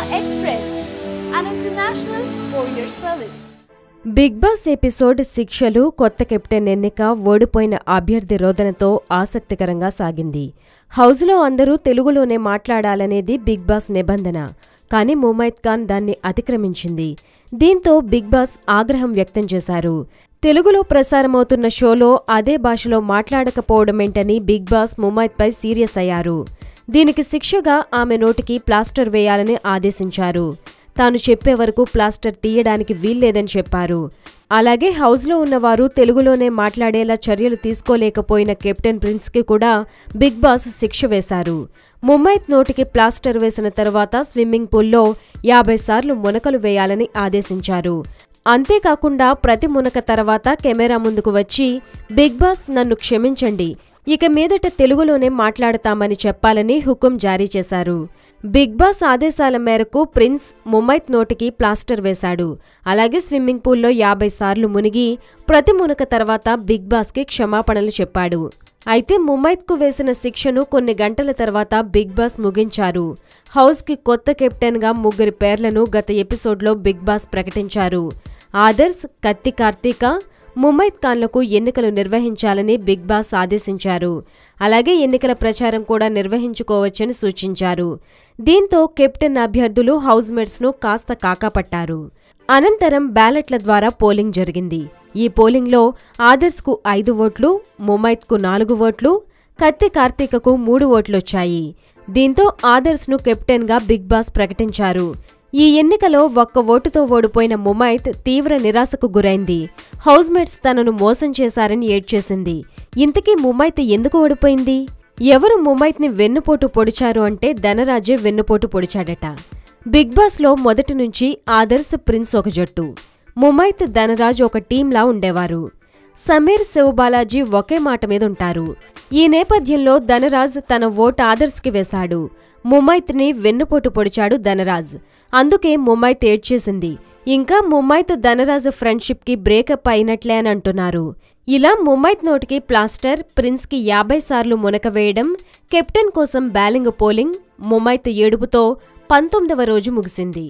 Express, an international courier service. Bigg Boss episode శిక్షలు కొత్త captain ఎన్నిక ఓడిపోయిన అభ్యర్థి రోదనతో ఆసక్తికరంగా సాగింది. హౌస్లో అందరూ తెలుగులోనే మాట్లాడాలనేది బిగ్ బాస్ నిబంధన. కానీ ముమైత్ ఖాన్ దాన్ని అతిక్రమించింది. దీంతో బిగ్ బాస్ ఆగ్రహం వ్యక్తం చేశారు. తెలుగులో ప్రసారమవుతున్న షోలో అదే భాషలో మాట్లాడకపోవడమేంటని బిగ్ బాస్ ముమైత్పై సీరియస్ అయ్యారు. దీనికి శిక్షగా ఆమె నోటికి ప్లాస్టర్ వేయాలని ఆదేశించారు. తాను చెప్పే వరకు ప్లాస్టర్ తీయడానికి వీల్లేదని చెప్పారు. అలాగే హౌస్లో ఉన్నవారు తెలుగులోనే మాట్లాడేలా చర్యలు తీసుకోలేకపోయిన కెప్టెన్ ప్రిన్స్కి కూడా బిగ్ బాస్ శిక్ష వేశారు. ముమైత్ నోటికి ప్లాస్టర్ వేసిన తర్వాత స్విమ్మింగ్ పూల్లో 50 సార్లు మునకలు వేయాలని ఆదేశించారు. అంతేకాకుండా ప్రతి మునక తర్వాత కెమెరా ముందుకు వచ్చి బిగ్ బాస్ నన్ను క్షమించండి, ఇక మీదట తెలుగులోనే మాట్లాడతామని చెప్పాలని హుకుం జారీ చేశారు. బిగ్ బాస్ ఆదేశాల మేరకు ప్రిన్స్ ముమైత్ నోటికి ప్లాస్టర్ వేశాడు. అలాగే స్విమ్మింగ్ పూల్లో 50 సార్లు మునిగి ప్రతి మునక తర్వాత బిగ్ బాస్కి క్షమాపణలు చెప్పాడు. అయితే ముమైత్కు వేసిన శిక్షను కొన్ని గంటల తర్వాత బిగ్ బాస్ ముగించారు. హౌస్కి కొత్త కెప్టెన్గా 3 పేర్లను గత ఎపిసోడ్లో బిగ్ బాస్ ప్రకటించారు. ఆదర్శ్, కత్తి కార్తీక, ముమైత్ ఖాన్లకు ఎన్నికలు నిర్వహించాలని బిగ్ బాస్ ఆదేశించారు. అలాగే ఎన్నికల ప్రచారం కూడా నిర్వహించుకోవచ్చని సూచించారు. దీంతో కెప్టెన్ అభ్యర్థులు హౌస్మేట్స్ను కాస్త కాకాపట్టారు. అనంతరం బ్యాలెట్ల ద్వారా పోలింగ్ జరిగింది. ఈ పోలింగ్లో ఆదర్శ్కు 5 ఓట్లు, ముమైత్కు 4 ఓట్లు, కత్తి కార్తీకకు 3 ఓట్లొచ్చాయి. దీంతో ఆదర్శ్ను కెప్టెన్గా బిగ్ బాస్ ప్రకటించారు. ఈ ఎన్నికలో 1 ఓటుతో ఓడిపోయిన ముమైత్ తీవ్ర నిరాశకు గురైంది. హౌస్మేట్స్ తనను మోసం చేశారని ఏడ్చేసింది. ఇంతకీ ముమైత్ ఎందుకు ఓడిపోయింది? ఎవరు ముమైత్ని వెన్నుపోటు పొడిచారు అంటే ధనరాజే వెన్నుపోటు పొడిచాడట. బిగ్ బాస్లో మొదటి నుంచి ఆదర్శ్, ప్రిన్స్ ఒక జట్టు, ముమైత్, ధనరాజ్ ఒక టీంలా ఉండేవారు. సమీర్, శివబాలాజీ ఒకే మాట మీదుంటారు. ఈ నేపథ్యంలో ధనరాజ్ తన ఓటు ఆదర్శ్కి వేశాడు. ముమైత్ని వెన్నుపోటు పొడిచాడు ధనరాజ్. అందుకే ముమైత్ ఏడ్చేసింది. ఇంకా ముమైత్ ధనరాజ్ ఫ్రెండ్షిప్కి బ్రేకప్ అయినట్లే అని అంటున్నారు. ఇలా ముమైత్ నోటికి ప్లాస్టర్, ప్రిన్స్కి 50 సార్లు మునకవేయడం, కెప్టెన్ కోసం బ్యాలింగ్ పోలింగ్, ముమైత్ ఏడుపుతో 19వ రోజు ముగిసింది.